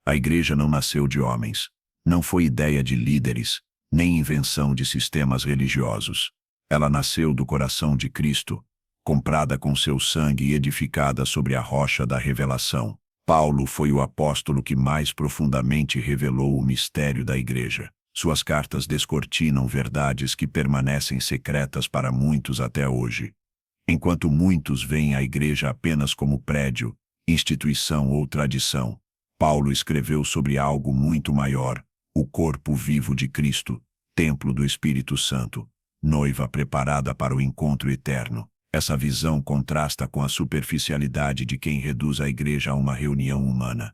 A igreja não nasceu de homens. Não foi ideia de líderes, nem invenção de sistemas religiosos. Ela nasceu do coração de Cristo, comprada com seu sangue e edificada sobre a rocha da revelação. Paulo foi o apóstolo que mais profundamente revelou o mistério da igreja. Suas cartas descortinam verdades que permanecem secretas para muitos até hoje. Enquanto muitos veem a igreja apenas como prédio, instituição ou tradição, Paulo escreveu sobre algo muito maior: o corpo vivo de Cristo, templo do Espírito Santo, noiva preparada para o encontro eterno. Essa visão contrasta com a superficialidade de quem reduz a igreja a uma reunião humana.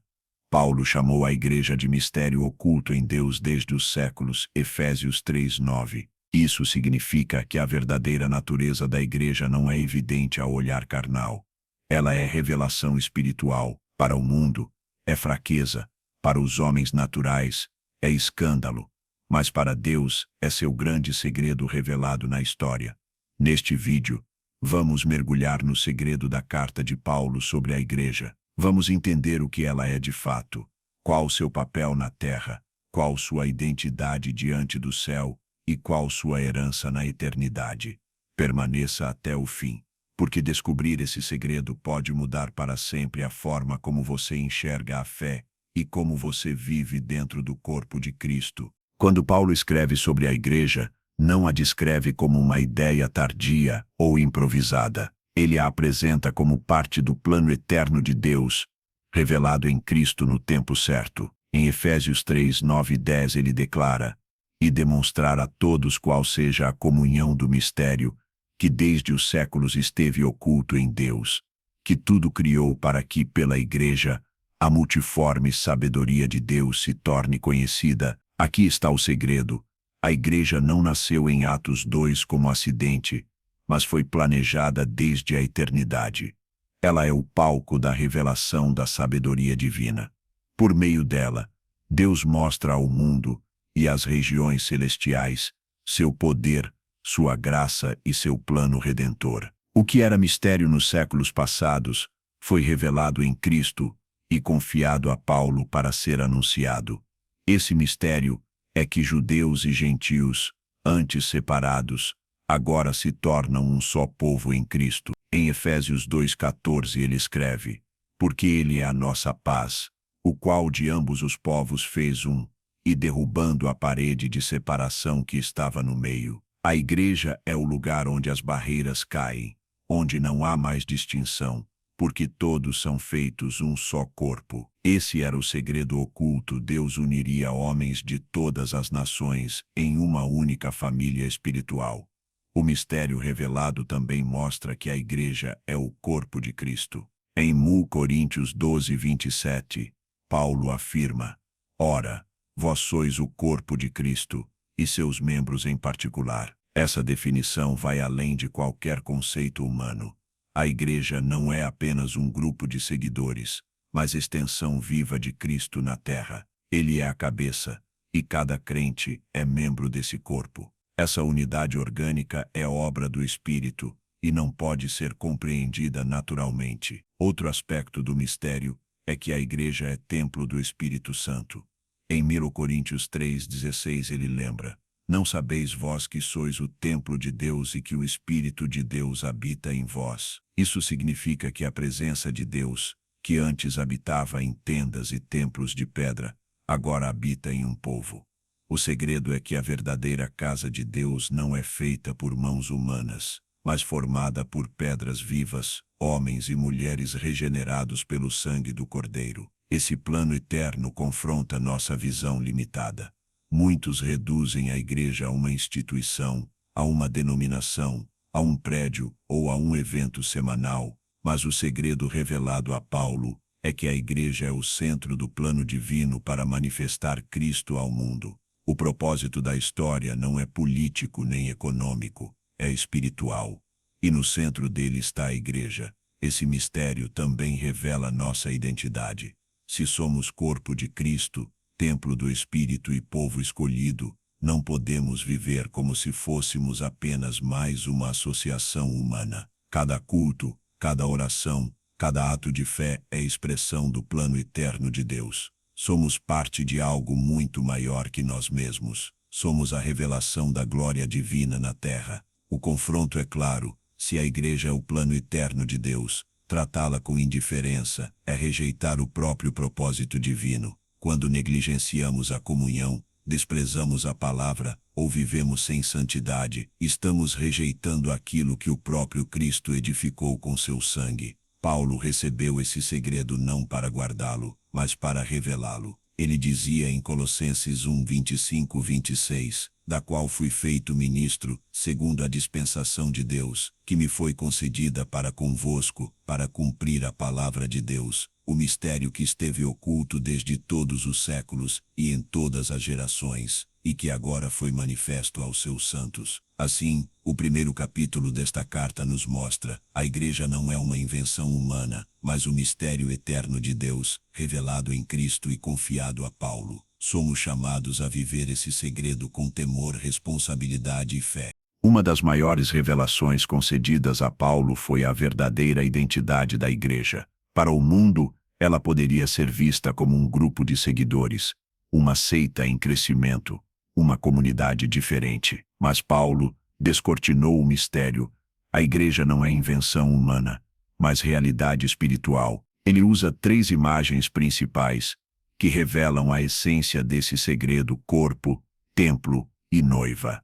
Paulo chamou a igreja de mistério oculto em Deus desde os séculos, Efésios 3:9. Isso significa que a verdadeira natureza da igreja não é evidente ao olhar carnal. Ela é revelação espiritual. Para o mundo, é fraqueza. Para os homens naturais, é escândalo. Mas para Deus, é seu grande segredo revelado na história. Neste vídeo, vamos mergulhar no segredo da carta de Paulo sobre a igreja. Vamos entender o que ela é de fato, qual seu papel na terra, qual sua identidade diante do céu e qual sua herança na eternidade. Permaneça até o fim, porque descobrir esse segredo pode mudar para sempre a forma como você enxerga a fé e como você vive dentro do corpo de Cristo. Quando Paulo escreve sobre a igreja, não a descreve como uma ideia tardia ou improvisada. Ele a apresenta como parte do plano eterno de Deus, revelado em Cristo no tempo certo. Em Efésios 3:9 e 10 ele declara: "E demonstrar a todos qual seja a comunhão do mistério, que desde os séculos esteve oculto em Deus, que tudo criou para que, pela igreja, a multiforme sabedoria de Deus se torne conhecida." Aqui está o segredo. A igreja não nasceu em Atos 2 como acidente, mas foi planejada desde a eternidade. Ela é o palco da revelação da sabedoria divina. Por meio dela, Deus mostra ao mundo e às regiões celestiais seu poder, sua graça e seu plano redentor. O que era mistério nos séculos passados foi revelado em Cristo e confiado a Paulo para ser anunciado. Esse mistério é que judeus e gentios, antes separados, agora se tornam um só povo em Cristo. Em Efésios 2:14 ele escreve: "Porque ele é a nossa paz, o qual de ambos os povos fez um, e derrubando a parede de separação que estava no meio." A igreja é o lugar onde as barreiras caem, onde não há mais distinção, porque todos são feitos um só corpo. Esse era o segredo oculto: Deus uniria homens de todas as nações em uma única família espiritual. O mistério revelado também mostra que a igreja é o corpo de Cristo. Em 1 Coríntios 12:27, Paulo afirma: "Ora, vós sois o corpo de Cristo, e seus membros em particular." Essa definição vai além de qualquer conceito humano. A igreja não é apenas um grupo de seguidores, mas extensão viva de Cristo na terra. Ele é a cabeça, e cada crente é membro desse corpo. Essa unidade orgânica é obra do Espírito e não pode ser compreendida naturalmente. Outro aspecto do mistério é que a igreja é templo do Espírito Santo. Em 1 Coríntios 3:16 ele lembra: "Não sabeis vós que sois o templo de Deus e que o Espírito de Deus habita em vós?" Isso significa que a presença de Deus, que antes habitava em tendas e templos de pedra, agora habita em um povo. O segredo é que a verdadeira casa de Deus não é feita por mãos humanas, mas formada por pedras vivas, homens e mulheres regenerados pelo sangue do Cordeiro. Esse plano eterno confronta nossa visão limitada. Muitos reduzem a igreja a uma instituição, a uma denominação, a um prédio ou a um evento semanal, mas o segredo revelado a Paulo é que a igreja é o centro do plano divino para manifestar Cristo ao mundo. O propósito da história não é político nem econômico, é espiritual. E no centro dele está a igreja. Esse mistério também revela nossa identidade. Se somos corpo de Cristo, templo do Espírito e povo escolhido, não podemos viver como se fôssemos apenas mais uma associação humana. Cada culto, cada oração, cada ato de fé é expressão do plano eterno de Deus. Somos parte de algo muito maior que nós mesmos. Somos a revelação da glória divina na Terra. O confronto é claro: se a Igreja é o plano eterno de Deus, tratá-la com indiferença é rejeitar o próprio propósito divino. Quando negligenciamos a comunhão, desprezamos a palavra ou vivemos sem santidade, estamos rejeitando aquilo que o próprio Cristo edificou com seu sangue. Paulo recebeu esse segredo não para guardá-lo, mas para revelá-lo. Ele dizia em Colossenses 1:25-26, da qual fui feito ministro, segundo a dispensação de Deus, que me foi concedida para convosco, para cumprir a palavra de Deus, o mistério que esteve oculto desde todos os séculos e em todas as gerações, e que agora foi manifesto aos seus santos. Assim, o primeiro capítulo desta carta nos mostra: a Igreja não é uma invenção humana, mas o mistério eterno de Deus, revelado em Cristo e confiado a Paulo. Somos chamados a viver esse segredo com temor, responsabilidade e fé. Uma das maiores revelações concedidas a Paulo foi a verdadeira identidade da Igreja. Para o mundo, ela poderia ser vista como um grupo de seguidores, uma seita em crescimento, uma comunidade diferente. Mas Paulo descortinou o mistério. A Igreja não é invenção humana, mas realidade espiritual. Ele usa 3 imagens principais que revelam a essência desse segredo: corpo, templo e noiva.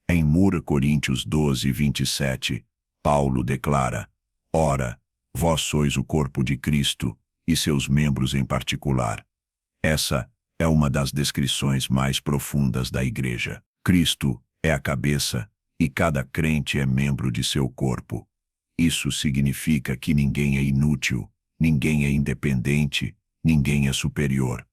Em 1 Coríntios 12:27, Paulo declara: ora, vós sois o corpo de Cristo, e seus membros em particular. Essa é uma das descrições mais profundas da Igreja. Cristo é a cabeça, e cada crente é membro de seu corpo. Isso significa que ninguém é inútil, ninguém é independente, ninguém é superior.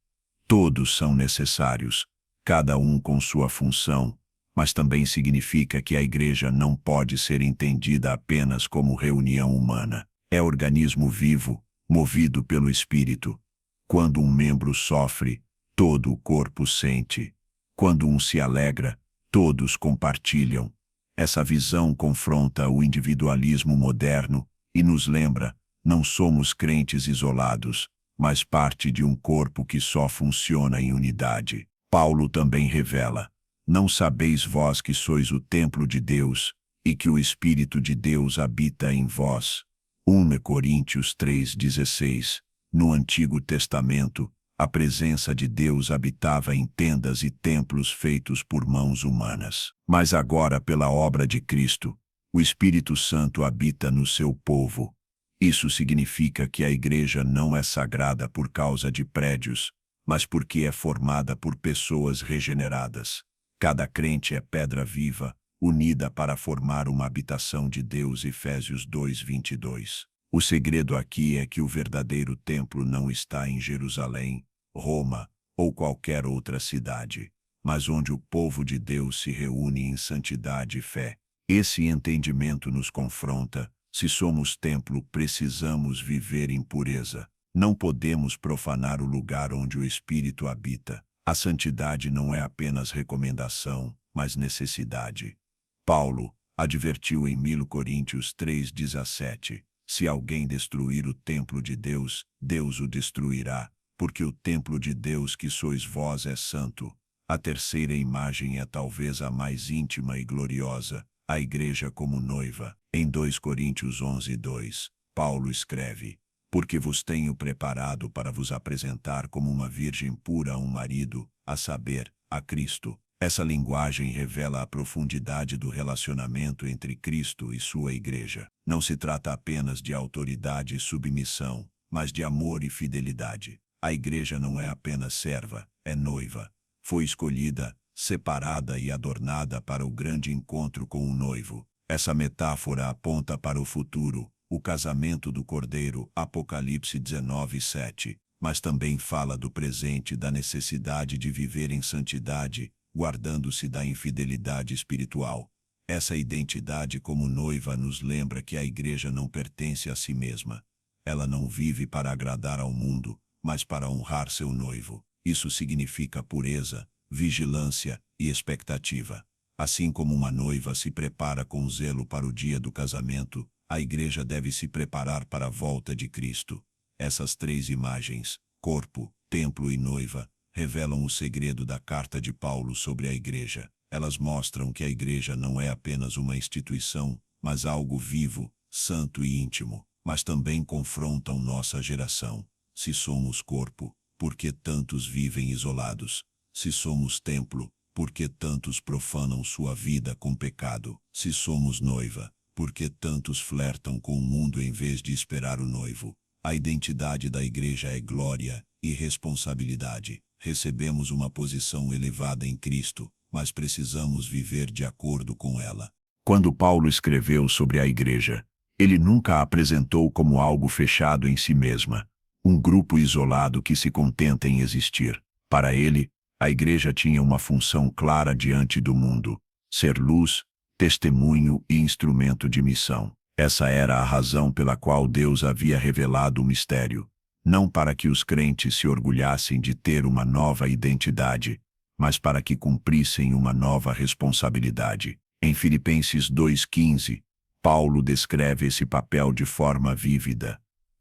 Todos são necessários, cada um com sua função, mas também significa que a Igreja não pode ser entendida apenas como reunião humana. É organismo vivo, movido pelo Espírito. Quando um membro sofre, todo o corpo sente. Quando um se alegra, todos compartilham. Essa visão confronta o individualismo moderno e nos lembra: não somos crentes isolados, mas parte de um corpo que só funciona em unidade. Paulo também revela: não sabeis vós que sois o templo de Deus, e que o Espírito de Deus habita em vós. 1 Coríntios 3:16. No Antigo Testamento, a presença de Deus habitava em tendas e templos feitos por mãos humanas. Mas agora, pela obra de Cristo, o Espírito Santo habita no seu povo. Isso significa que a Igreja não é sagrada por causa de prédios, mas porque é formada por pessoas regeneradas. Cada crente é pedra viva, unida para formar uma habitação de Deus. Efésios 2:22. O segredo aqui é que o verdadeiro templo não está em Jerusalém, Roma ou qualquer outra cidade, mas onde o povo de Deus se reúne em santidade e fé. Esse entendimento nos confronta: se somos templo, precisamos viver em pureza. Não podemos profanar o lugar onde o Espírito habita. A santidade não é apenas recomendação, mas necessidade. Paulo advertiu em 1 Coríntios 3:17, se alguém destruir o templo de Deus, Deus o destruirá, porque o templo de Deus que sois vós é santo. A terceira imagem é talvez a mais íntima e gloriosa, a Igreja como noiva. Em 2 Coríntios 11:2, Paulo escreve: porque vos tenho preparado para vos apresentar como uma virgem pura a um marido, a saber, a Cristo. Essa linguagem revela a profundidade do relacionamento entre Cristo e sua Igreja. Não se trata apenas de autoridade e submissão, mas de amor e fidelidade. A Igreja não é apenas serva, é noiva. Foi escolhida, separada e adornada para o grande encontro com o noivo. Essa metáfora aponta para o futuro, o casamento do Cordeiro, Apocalipse 19:7, mas também fala do presente, da necessidade de viver em santidade, guardando-se da infidelidade espiritual. Essa identidade como noiva nos lembra que a Igreja não pertence a si mesma. Ela não vive para agradar ao mundo, mas para honrar seu noivo. Isso significa pureza, vigilância e expectativa. Assim como uma noiva se prepara com zelo para o dia do casamento, a Igreja deve se preparar para a volta de Cristo. Essas 3 imagens, corpo, templo e noiva, revelam o segredo da carta de Paulo sobre a igreja. Elas mostram que a igreja não é apenas uma instituição, mas algo vivo, santo e íntimo. Mas também confrontam nossa geração. Se somos corpo, por que tantos vivem isolados? Se somos templo, por que tantos profanam sua vida com pecado? Se somos noiva, por que tantos flertam com o mundo em vez de esperar o noivo? A identidade da igreja é glória e responsabilidade. Recebemos uma posição elevada em Cristo, mas precisamos viver de acordo com ela. Quando Paulo escreveu sobre a igreja, ele nunca a apresentou como algo fechado em si mesma, um grupo isolado que se contenta em existir. Para ele, a igreja tinha uma função clara diante do mundo: ser luz, testemunho e instrumento de missão. Essa era a razão pela qual Deus havia revelado o mistério, não para que os crentes se orgulhassem de ter uma nova identidade, mas para que cumprissem uma nova responsabilidade. Em Filipenses 2,15, Paulo descreve esse papel de forma vívida: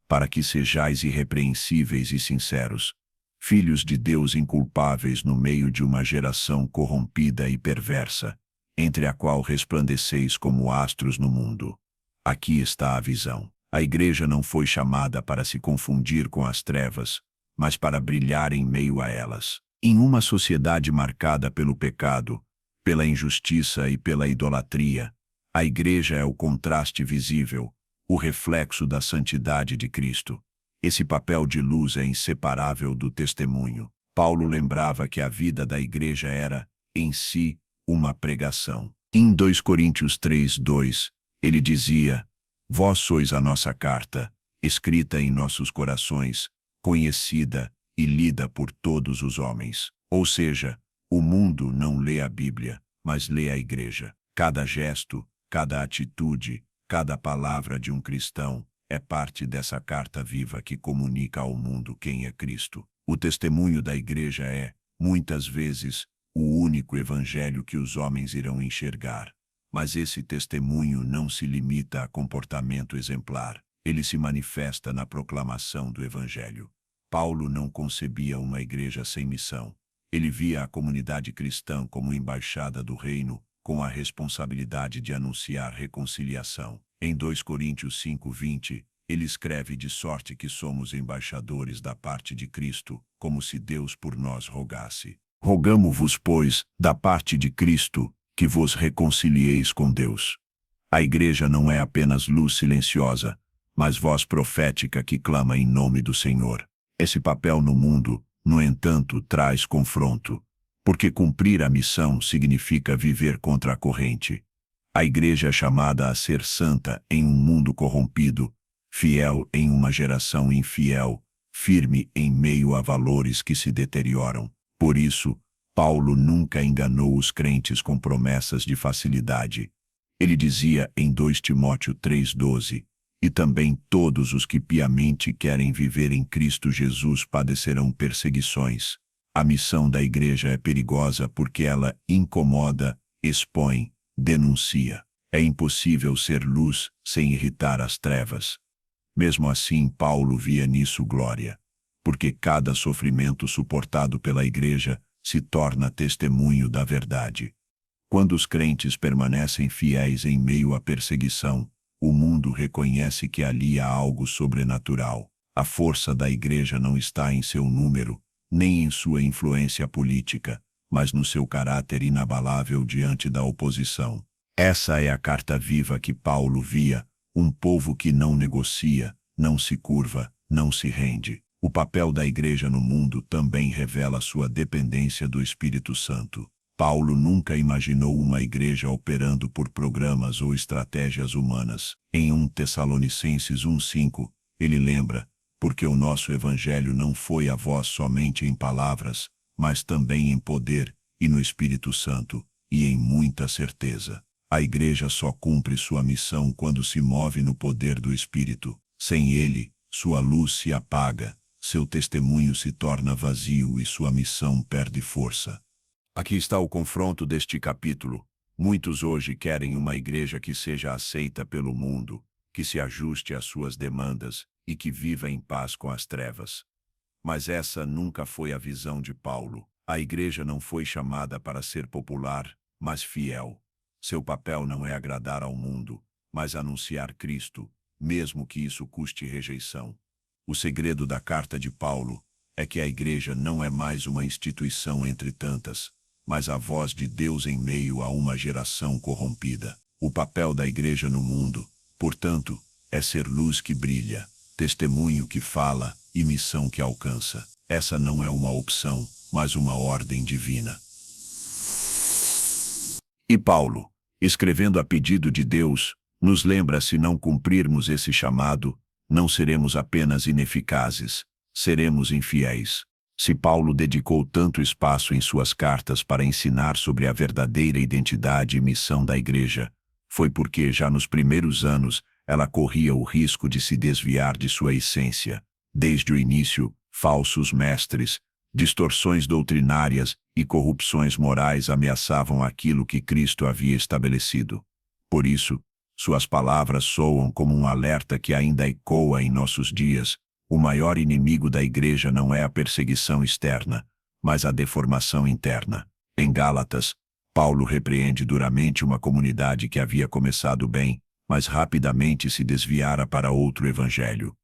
para que sejais irrepreensíveis e sinceros, filhos de Deus inculpáveis no meio de uma geração corrompida e perversa, entre a qual resplandeceis como astros no mundo. Aqui está a visão. A igreja não foi chamada para se confundir com as trevas, mas para brilhar em meio a elas. Em uma sociedade marcada pelo pecado, pela injustiça e pela idolatria, a igreja é o contraste visível, o reflexo da santidade de Cristo. Esse papel de luz é inseparável do testemunho. Paulo lembrava que a vida da igreja era, em si, uma pregação. Em 2 Coríntios 3:2, ele dizia: vós sois a nossa carta, escrita em nossos corações, conhecida e lida por todos os homens. Ou seja, o mundo não lê a Bíblia, mas lê a igreja. Cada gesto, cada atitude, cada palavra de um cristão é parte dessa carta viva que comunica ao mundo quem é Cristo. O testemunho da igreja é, muitas vezes, o único evangelho que os homens irão enxergar. Mas esse testemunho não se limita a comportamento exemplar. Ele se manifesta na proclamação do evangelho. Paulo não concebia uma igreja sem missão. Ele via a comunidade cristã como embaixada do reino, com a responsabilidade de anunciar reconciliação. Em 2 Coríntios 5:20, ele escreve: de sorte que somos embaixadores da parte de Cristo, como se Deus por nós rogasse. Rogamo-vos, pois, da parte de Cristo, que vos reconcilieis com Deus. A igreja não é apenas luz silenciosa, mas voz profética que clama em nome do Senhor. Esse papel no mundo, no entanto, traz confronto, porque cumprir a missão significa viver contra a corrente. A igreja é chamada a ser santa em um mundo corrompido, fiel em uma geração infiel, firme em meio a valores que se deterioram. Por isso, Paulo nunca enganou os crentes com promessas de facilidade. Ele dizia em 2 Timóteo 3:12, e também todos os que piamente querem viver em Cristo Jesus padecerão perseguições. A missão da igreja é perigosa porque ela incomoda, expõe, denuncia. É impossível ser luz sem irritar as trevas. Mesmo assim, Paulo via nisso glória, porque cada sofrimento suportado pela igreja se torna testemunho da verdade. Quando os crentes permanecem fiéis em meio à perseguição, o mundo reconhece que ali há algo sobrenatural. A força da igreja não está em seu número, nem em sua influência política, mas no seu caráter inabalável diante da oposição. Essa é a carta viva que Paulo via, um povo que não negocia, não se curva, não se rende. O papel da igreja no mundo também revela sua dependência do Espírito Santo. Paulo nunca imaginou uma igreja operando por programas ou estratégias humanas. Em 1 Tessalonicenses 1:5, ele lembra: porque o nosso evangelho não foi a vós somente em palavras, mas também em poder, e no Espírito Santo, e em muita certeza. A igreja só cumpre sua missão quando se move no poder do Espírito. Sem ele, sua luz se apaga, seu testemunho se torna vazio e sua missão perde força. Aqui está o confronto deste capítulo. Muitos hoje querem uma igreja que seja aceita pelo mundo, que se ajuste às suas demandas e que viva em paz com as trevas. Mas essa nunca foi a visão de Paulo. A igreja não foi chamada para ser popular, mas fiel. Seu papel não é agradar ao mundo, mas anunciar Cristo, mesmo que isso custe rejeição. O segredo da carta de Paulo é que a igreja não é mais uma instituição entre tantas, mas a voz de Deus em meio a uma geração corrompida. O papel da igreja no mundo, portanto, é ser luz que brilha, testemunho que fala e missão que alcança. Essa não é uma opção, mas uma ordem divina. E Paulo, escrevendo a pedido de Deus, nos lembra: se não cumprirmos esse chamado, não seremos apenas ineficazes, seremos infiéis. Se Paulo dedicou tanto espaço em suas cartas para ensinar sobre a verdadeira identidade e missão da igreja, foi porque já nos primeiros anos ela corria o risco de se desviar de sua essência. Desde o início, falsos mestres, distorções doutrinárias e corrupções morais ameaçavam aquilo que Cristo havia estabelecido. Por isso, suas palavras soam como um alerta que ainda ecoa em nossos dias. O maior inimigo da igreja não é a perseguição externa, mas a deformação interna. Em Gálatas, Paulo repreende duramente uma comunidade que havia começado bem, mas rapidamente se desviara para outro evangelho.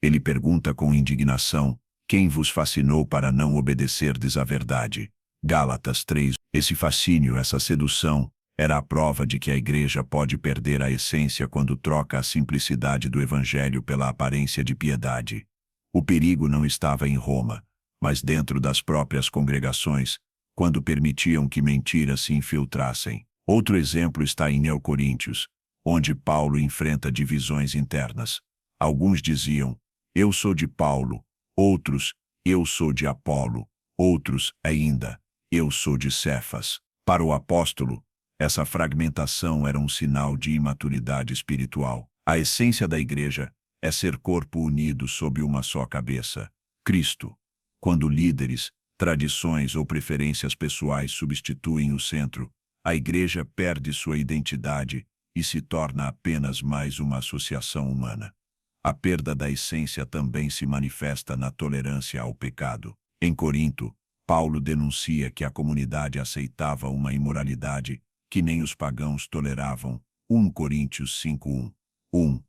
Ele pergunta com indignação: quem vos fascinou para não obedecerdes à verdade? Gálatas 3. Esse fascínio, essa sedução, era a prova de que a igreja pode perder a essência quando troca a simplicidade do evangelho pela aparência de piedade. O perigo não estava em Roma, mas dentro das próprias congregações, quando permitiam que mentiras se infiltrassem. Outro exemplo está em Coríntios, onde Paulo enfrenta divisões internas. Alguns diziam: eu sou de Paulo, outros: eu sou de Apolo, outros, ainda: eu sou de Cefas. Para o apóstolo, essa fragmentação era um sinal de imaturidade espiritual. A essência da igreja é ser corpo unido sob uma só cabeça, Cristo. Quando líderes, tradições ou preferências pessoais substituem o centro, a igreja perde sua identidade e se torna apenas mais uma associação humana. A perda da essência também se manifesta na tolerância ao pecado. Em Corinto, Paulo denuncia que a comunidade aceitava uma imoralidade que nem os pagãos toleravam. 1 Coríntios 5:1.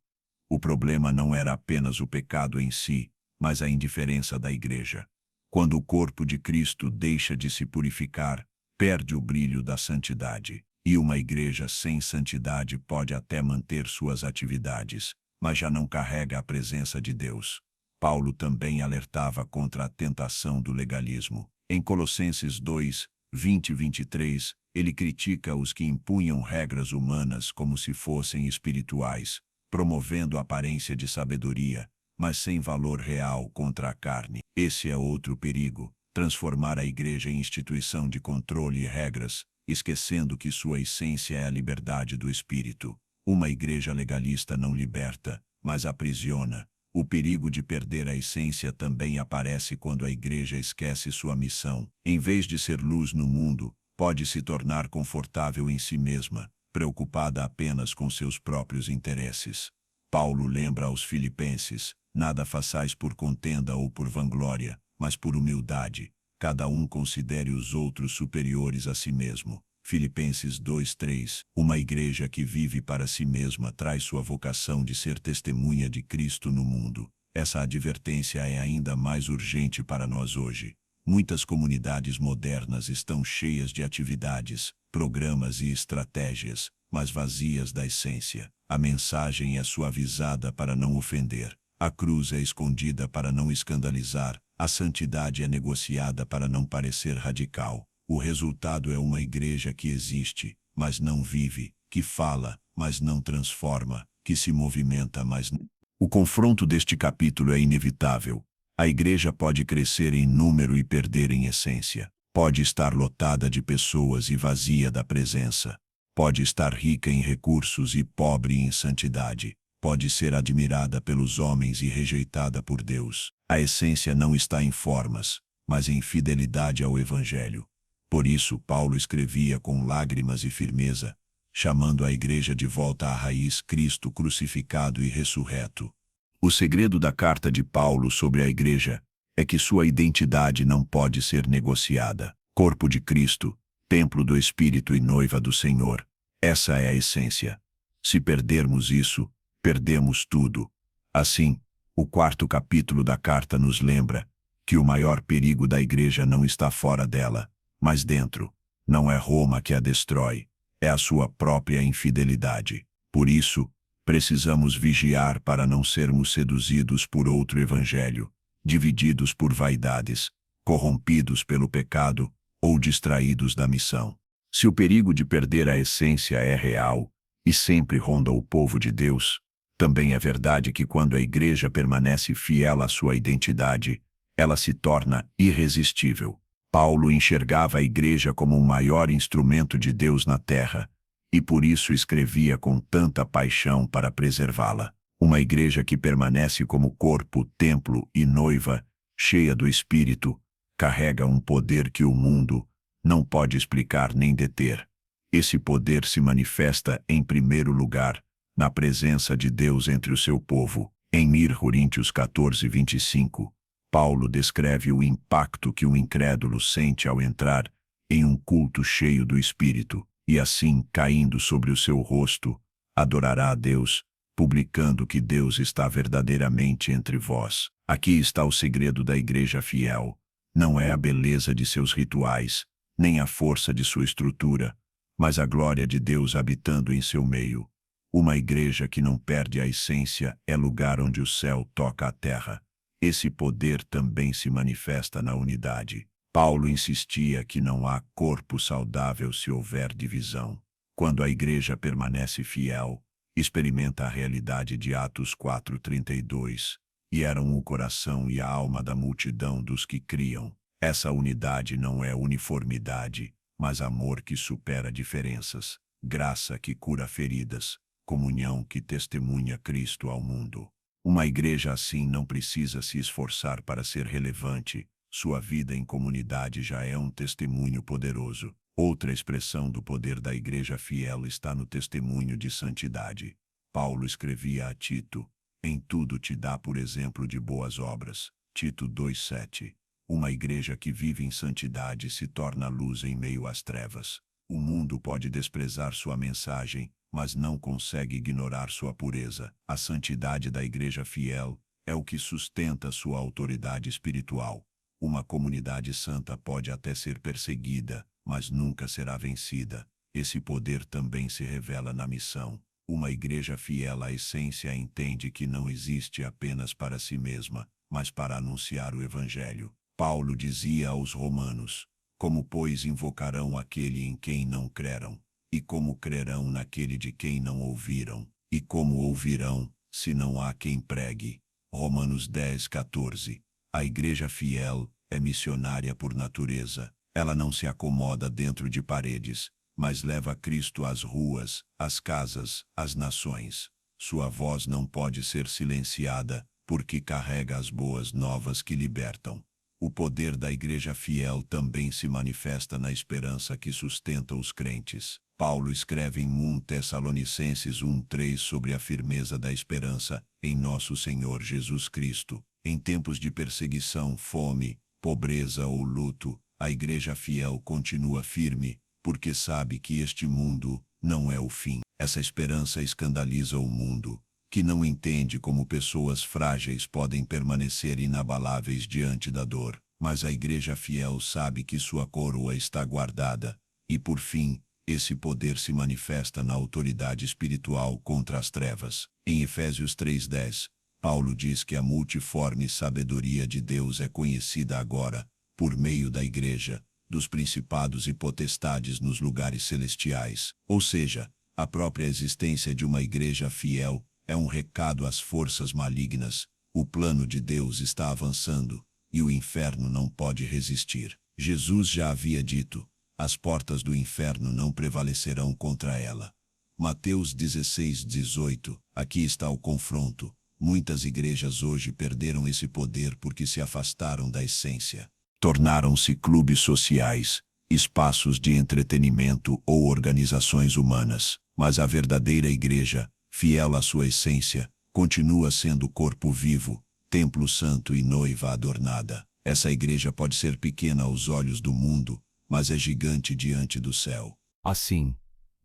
O problema não era apenas o pecado em si, mas a indiferença da igreja. Quando o corpo de Cristo deixa de se purificar, perde o brilho da santidade. E uma igreja sem santidade pode até manter suas atividades, mas já não carrega a presença de Deus. Paulo também alertava contra a tentação do legalismo. Em Colossenses 2:20-23, ele critica os que impunham regras humanas como se fossem espirituais, promovendo a aparência de sabedoria, mas sem valor real contra a carne. Esse é outro perigo: transformar a igreja em instituição de controle e regras, esquecendo que sua essência é a liberdade do espírito. Uma igreja legalista não liberta, mas aprisiona. O perigo de perder a essência também aparece quando a igreja esquece sua missão. Em vez de ser luz no mundo, pode se tornar confortável em si mesma, preocupada apenas com seus próprios interesses. Paulo lembra aos filipenses: nada façais por contenda ou por vanglória, mas por humildade. Cada um considere os outros superiores a si mesmo. Filipenses 2:3. Uma igreja que vive para si mesma traz sua vocação de ser testemunha de Cristo no mundo. Essa advertência é ainda mais urgente para nós hoje. Muitas comunidades modernas estão cheias de atividades, programas e estratégias, mas vazias da essência. A mensagem é suavizada para não ofender. A cruz é escondida para não escandalizar. A santidade é negociada para não parecer radical. O resultado é uma igreja que existe, mas não vive, que fala, mas não transforma, que se movimenta, mas não. O confronto deste capítulo é inevitável. A igreja pode crescer em número e perder em essência. Pode estar lotada de pessoas e vazia da presença. Pode estar rica em recursos e pobre em santidade. Pode ser admirada pelos homens e rejeitada por Deus. A essência não está em formas, mas em fidelidade ao Evangelho. Por isso, Paulo escrevia com lágrimas e firmeza, chamando a igreja de volta à raiz: Cristo crucificado e ressurreto. O segredo da carta de Paulo sobre a igreja é que sua identidade não pode ser negociada. Corpo de Cristo, templo do Espírito e noiva do Senhor. Essa é a essência. Se perdermos isso, perdemos tudo. Assim, o 4º capítulo da carta nos lembra que o maior perigo da igreja não está fora dela, mas dentro. Não é Roma que a destrói, é a sua própria infidelidade. Por isso, precisamos vigiar para não sermos seduzidos por outro evangelho, divididos por vaidades, corrompidos pelo pecado ou distraídos da missão. Se o perigo de perder a essência é real e sempre ronda o povo de Deus, também é verdade que quando a igreja permanece fiel à sua identidade, ela se torna irresistível. Paulo enxergava a igreja como o maior instrumento de Deus na terra, e por isso escrevia com tanta paixão para preservá-la. Uma igreja que permanece como corpo, templo e noiva, cheia do Espírito, carrega um poder que o mundo não pode explicar nem deter. Esse poder se manifesta, em primeiro lugar, na presença de Deus entre o seu povo. Em 1 Coríntios 14, 25, Paulo descreve o impacto que um incrédulo sente ao entrar em um culto cheio do Espírito, e assim, caindo sobre o seu rosto, adorará a Deus, publicando que Deus está verdadeiramente entre vós. Aqui está o segredo da igreja fiel. Não é a beleza de seus rituais, nem a força de sua estrutura, mas a glória de Deus habitando em seu meio. Uma igreja que não perde a essência é lugar onde o céu toca a terra. Esse poder também se manifesta na unidade. Paulo insistia que não há corpo saudável se houver divisão. Quando a igreja permanece fiel, experimenta a realidade de Atos 4:32, e eram o coração e a alma da multidão dos que criam. Essa unidade não é uniformidade, mas amor que supera diferenças, graça que cura feridas, comunhão que testemunha Cristo ao mundo. Uma igreja assim não precisa se esforçar para ser relevante, sua vida em comunidade já é um testemunho poderoso. Outra expressão do poder da igreja fiel está no testemunho de santidade. Paulo escrevia a Tito: em tudo te dá por exemplo de boas obras. Tito 2:7. Uma igreja que vive em santidade se torna luz em meio às trevas. O mundo pode desprezar sua mensagem, mas não consegue ignorar sua pureza. A santidade da igreja fiel é o que sustenta sua autoridade espiritual. Uma comunidade santa pode até ser perseguida, mas nunca será vencida. Esse poder também se revela na missão. Uma igreja fiel à essência entende que não existe apenas para si mesma, mas para anunciar o Evangelho. Paulo dizia aos romanos: como, pois, invocarão aquele em quem não creram? E como crerão naquele de quem não ouviram? E como ouvirão, se não há quem pregue? Romanos 10:14. A igreja fiel é missionária por natureza. Ela não se acomoda dentro de paredes, mas leva Cristo às ruas, às casas, às nações. Sua voz não pode ser silenciada, porque carrega as boas novas que libertam. O poder da igreja fiel também se manifesta na esperança que sustenta os crentes. Paulo escreve em 1 Tessalonicenses 1:3 sobre a firmeza da esperança em nosso Senhor Jesus Cristo. Em tempos de perseguição, fome, pobreza ou luto, a igreja fiel continua firme, porque sabe que este mundo não é o fim. Essa esperança escandaliza o mundo, que não entende como pessoas frágeis podem permanecer inabaláveis diante da dor. Mas a igreja fiel sabe que sua coroa está guardada, e por fim, esse poder se manifesta na autoridade espiritual contra as trevas. Em Efésios 3:10, Paulo diz que a multiforme sabedoria de Deus é conhecida agora, por meio da igreja, dos principados e potestades nos lugares celestiais. Ou seja, a própria existência de uma igreja fiel é um recado às forças malignas. O plano de Deus está avançando, e o inferno não pode resistir. Jesus já havia dito: as portas do inferno não prevalecerão contra ela. Mateus 16:18. Aqui está o confronto. Muitas igrejas hoje perderam esse poder porque se afastaram da essência. Tornaram-se clubes sociais, espaços de entretenimento ou organizações humanas. Mas a verdadeira igreja, fiel à sua essência, continua sendo corpo vivo, templo santo e noiva adornada. Essa igreja pode ser pequena aos olhos do mundo, mas é gigante diante do céu. Assim,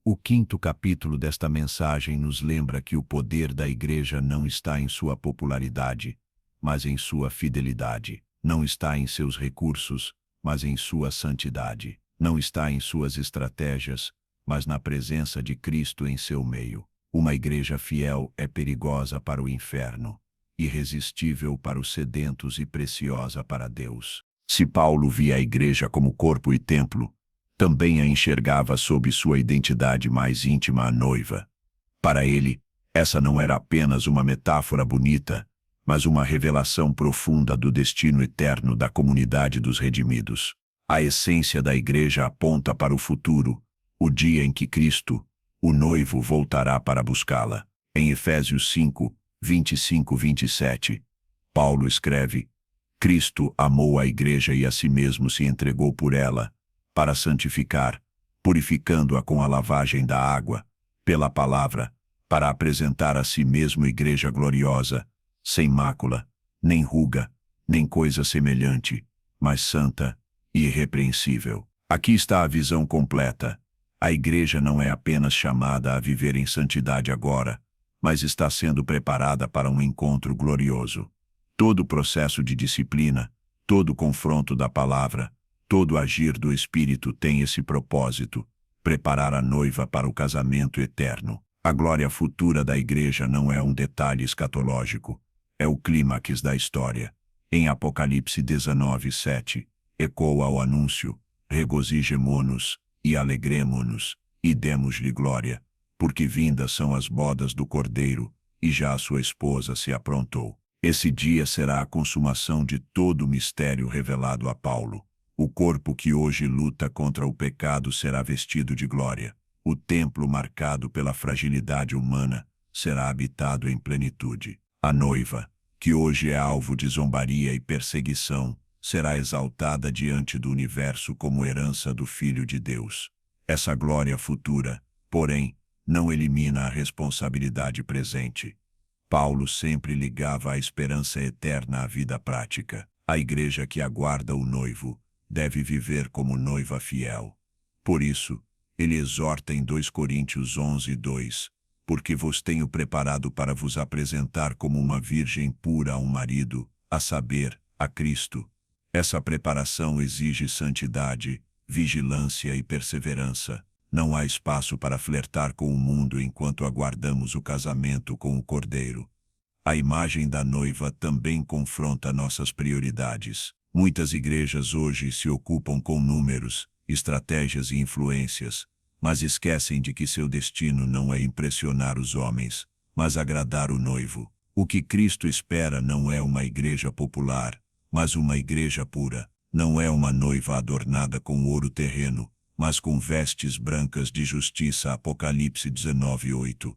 o quinto capítulo desta mensagem nos lembra que o poder da igreja não está em sua popularidade, mas em sua fidelidade. Não está em seus recursos, mas em sua santidade. Não está em suas estratégias, mas na presença de Cristo em seu meio. Uma igreja fiel é perigosa para o inferno, irresistível para os sedentos e preciosa para Deus. Se Paulo via a igreja como corpo e templo, também a enxergava sob sua identidade mais íntima, a noiva. Para ele, essa não era apenas uma metáfora bonita, mas uma revelação profunda do destino eterno da comunidade dos redimidos. A essência da igreja aponta para o futuro, o dia em que Cristo, o noivo, voltará para buscá-la. Em Efésios 5, 25-27, Paulo escreve: Cristo amou a igreja e a si mesmo se entregou por ela, para santificar, purificando-a com a lavagem da água, pela palavra, para apresentar a si mesmo igreja gloriosa, sem mácula, nem ruga, nem coisa semelhante, mas santa e irrepreensível. Aqui está a visão completa. A igreja não é apenas chamada a viver em santidade agora, mas está sendo preparada para um encontro glorioso. Todo o processo de disciplina, todo o confronto da palavra, todo o agir do Espírito tem esse propósito: preparar a noiva para o casamento eterno. A glória futura da igreja não é um detalhe escatológico, é o clímax da história. Em Apocalipse 19:7, ecoa o anúncio: regozijemo-nos e alegremo-nos, e demos-lhe glória, porque vindas são as bodas do Cordeiro, e já a sua esposa se aprontou. Esse dia será a consumação de todo o mistério revelado a Paulo. O corpo que hoje luta contra o pecado será vestido de glória. O templo marcado pela fragilidade humana será habitado em plenitude. A noiva, que hoje é alvo de zombaria e perseguição, será exaltada diante do universo como herança do Filho de Deus. Essa glória futura, porém, não elimina a responsabilidade presente. Paulo sempre ligava a esperança eterna à vida prática. A igreja que aguarda o noivo deve viver como noiva fiel. Por isso, ele exorta em 2 Coríntios 11:2, porque vos tenho preparado para vos apresentar como uma virgem pura a um marido, a saber, a Cristo. Essa preparação exige santidade, vigilância e perseverança. Não há espaço para flertar com o mundo enquanto aguardamos o casamento com o Cordeiro. A imagem da noiva também confronta nossas prioridades. Muitas igrejas hoje se ocupam com números, estratégias e influências, mas esquecem de que seu destino não é impressionar os homens, mas agradar o noivo. O que Cristo espera não é uma igreja popular, mas uma igreja pura. Não é uma noiva adornada com ouro terreno, mas com vestes brancas de justiça. Apocalipse 19:8.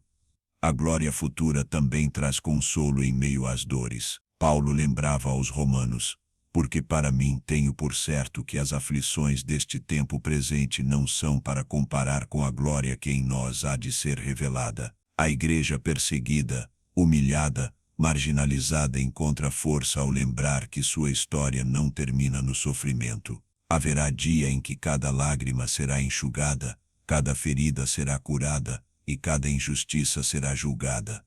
A glória futura também traz consolo em meio às dores. Paulo lembrava aos romanos: porque para mim tenho por certo que as aflições deste tempo presente não são para comparar com a glória que em nós há de ser revelada. A igreja perseguida, humilhada, marginalizada encontra força ao lembrar que sua história não termina no sofrimento. Haverá dia em que cada lágrima será enxugada, cada ferida será curada, e cada injustiça será julgada.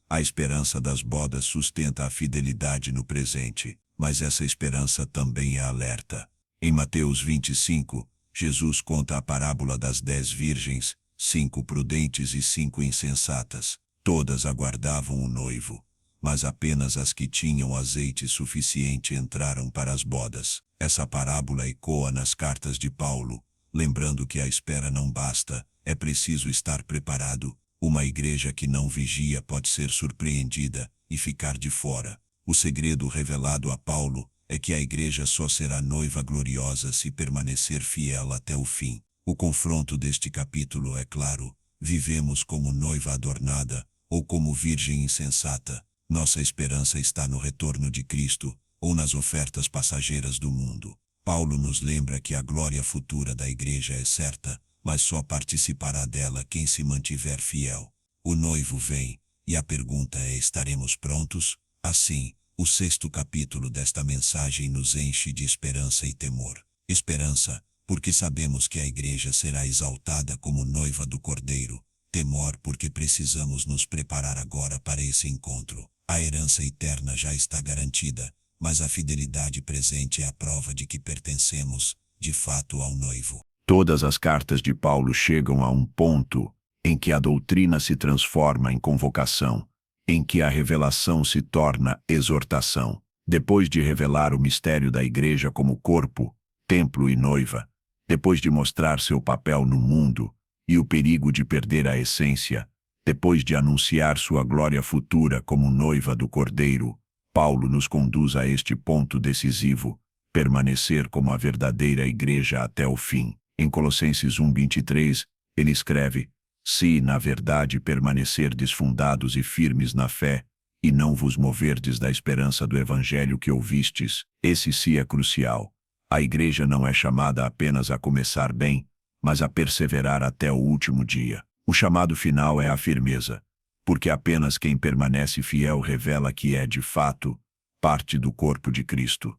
A esperança das bodas sustenta a fidelidade no presente, mas essa esperança também é alerta. Em Mateus 25, Jesus conta a parábola das 10 virgens, 5 prudentes e 5 insensatas. Todas aguardavam o noivo, mas apenas as que tinham azeite suficiente entraram para as bodas. Essa parábola ecoa nas cartas de Paulo, lembrando que a espera não basta, é preciso estar preparado. Uma igreja que não vigia pode ser surpreendida e ficar de fora. O segredo revelado a Paulo é que a igreja só será noiva gloriosa se permanecer fiel até o fim. O confronto deste capítulo é claro: vivemos como noiva adornada ou como virgem insensata. Nossa esperança está no retorno de Cristo ou nas ofertas passageiras do mundo. Paulo nos lembra que a glória futura da igreja é certa, mas só participará dela quem se mantiver fiel. O noivo vem, e a pergunta é: estaremos prontos? Assim, O sexto capítulo desta mensagem nos enche de esperança e temor. Esperança, porque sabemos que a igreja será exaltada como noiva do Cordeiro. Temor, porque precisamos nos preparar agora para esse encontro. A herança eterna já está garantida, mas a fidelidade presente é a prova de que pertencemos, de fato, ao noivo. Todas as cartas de Paulo chegam a um ponto em que a doutrina se transforma em convocação, em que a revelação se torna exortação. Depois de revelar o mistério da igreja como corpo, templo e noiva, depois de mostrar seu papel no mundo e o perigo de perder a essência, depois de anunciar sua glória futura como noiva do Cordeiro, Paulo nos conduz a este ponto decisivo: permanecer como a verdadeira igreja até o fim. Em Colossenses 1:23, ele escreve: se, na verdade, permanecerdes fundados e firmes na fé, e não vos moverdes da esperança do evangelho que ouvistes. Esse sim é crucial. A igreja não é chamada apenas a começar bem, mas a perseverar até o último dia. O chamado final é a firmeza, porque apenas quem permanece fiel revela que é, de fato, parte do corpo de Cristo.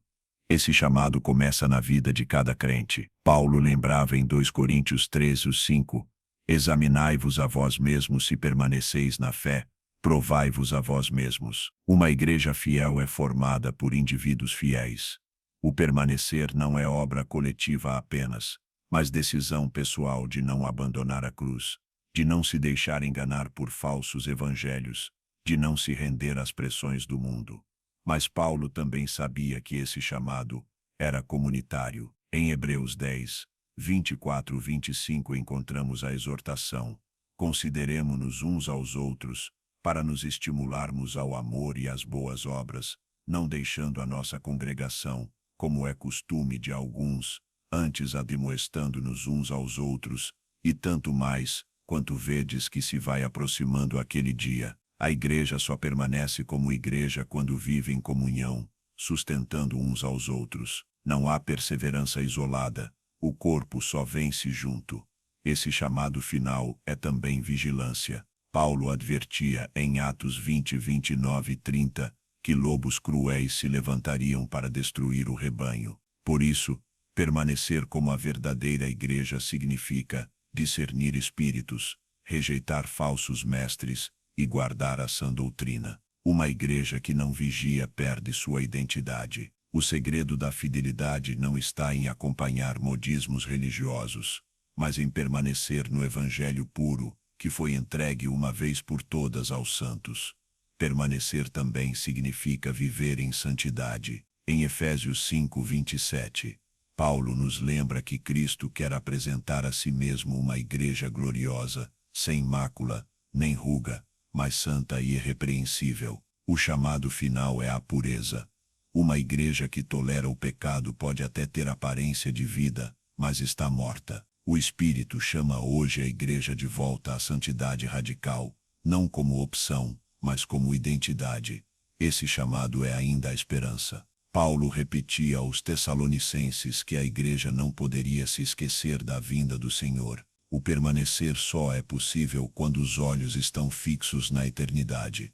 Esse chamado começa na vida de cada crente. Paulo lembrava em 2 Coríntios 13:5, examinai-vos a vós mesmos se permaneceis na fé, provai-vos a vós mesmos. Uma igreja fiel é formada por indivíduos fiéis. O permanecer não é obra coletiva apenas, mas decisão pessoal de não abandonar a cruz, de não se deixar enganar por falsos evangelhos, de não se render às pressões do mundo. Mas Paulo também sabia que esse chamado era comunitário. Em Hebreus 10:24-25 encontramos a exortação: consideremo-nos uns aos outros, para nos estimularmos ao amor e às boas obras, não deixando a nossa congregação, como é costume de alguns, antes admoestando-nos uns aos outros, e tanto mais, quanto vedes que se vai aproximando aquele dia. A igreja só permanece como igreja quando vive em comunhão, sustentando uns aos outros. Não há perseverança isolada, o corpo só vence junto. Esse chamado final é também vigilância. Paulo advertia em Atos 20:29-30, que lobos cruéis se levantariam para destruir o rebanho. Por isso, permanecer como a verdadeira igreja significa discernir espíritos, rejeitar falsos mestres e guardar a sã doutrina. Uma igreja que não vigia perde sua identidade. O segredo da fidelidade não está em acompanhar modismos religiosos, mas em permanecer no evangelho puro, que foi entregue uma vez por todas aos santos. Permanecer também significa viver em santidade. Em Efésios 5:27, Paulo nos lembra que Cristo quer apresentar a si mesmo uma igreja gloriosa, sem mácula, nem ruga, mas santa e irrepreensível. O chamado final é a pureza. Uma igreja que tolera o pecado pode até ter aparência de vida, mas está morta. O Espírito chama hoje a igreja de volta à santidade radical, não como opção, mas como identidade. Esse chamado é ainda a esperança. Paulo repetia aos Tessalonicenses que a igreja não poderia se esquecer da vinda do Senhor. O permanecer só é possível quando os olhos estão fixos na eternidade.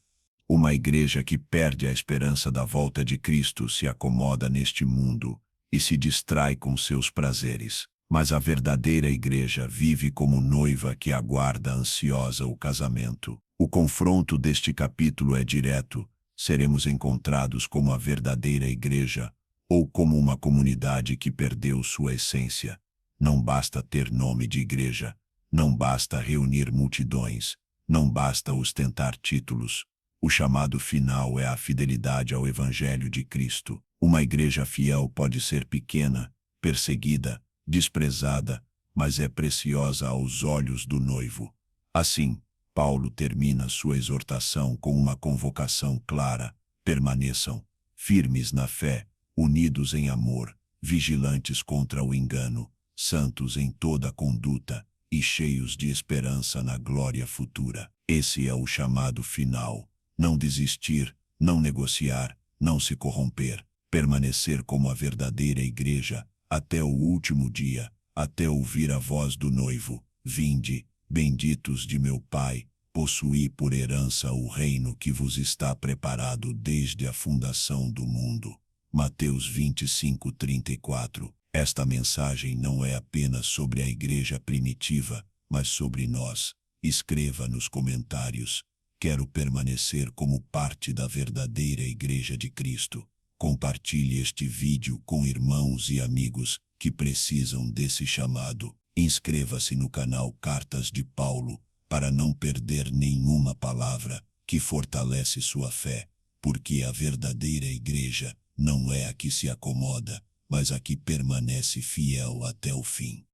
Uma igreja que perde a esperança da volta de Cristo se acomoda neste mundo e se distrai com seus prazeres. Mas a verdadeira igreja vive como noiva que aguarda ansiosa o casamento. O confronto deste capítulo é direto: seremos encontrados como a verdadeira igreja ou como uma comunidade que perdeu sua essência. Não basta ter nome de igreja, não basta reunir multidões, não basta ostentar títulos. O chamado final é a fidelidade ao Evangelho de Cristo. Uma igreja fiel pode ser pequena, perseguida, desprezada, mas é preciosa aos olhos do noivo. Assim, Paulo termina sua exortação com uma convocação clara: permaneçam firmes na fé, unidos em amor, vigilantes contra o engano, santos em toda a conduta e cheios de esperança na glória futura. Esse é o chamado final: não desistir, não negociar, não se corromper, permanecer como a verdadeira igreja até o último dia, até ouvir a voz do noivo: vinde, benditos de meu Pai, possuí por herança o reino que vos está preparado desde a fundação do mundo. Mateus 25:34. Esta mensagem não é apenas sobre a igreja primitiva, mas sobre nós. Escreva nos comentários: quero permanecer como parte da verdadeira Igreja de Cristo. Compartilhe este vídeo com irmãos e amigos que precisam desse chamado. Inscreva-se no canal Cartas de Paulo para não perder nenhuma palavra que fortalece sua fé, porque a verdadeira igreja não é a que se acomoda, mas a que permanece fiel até o fim.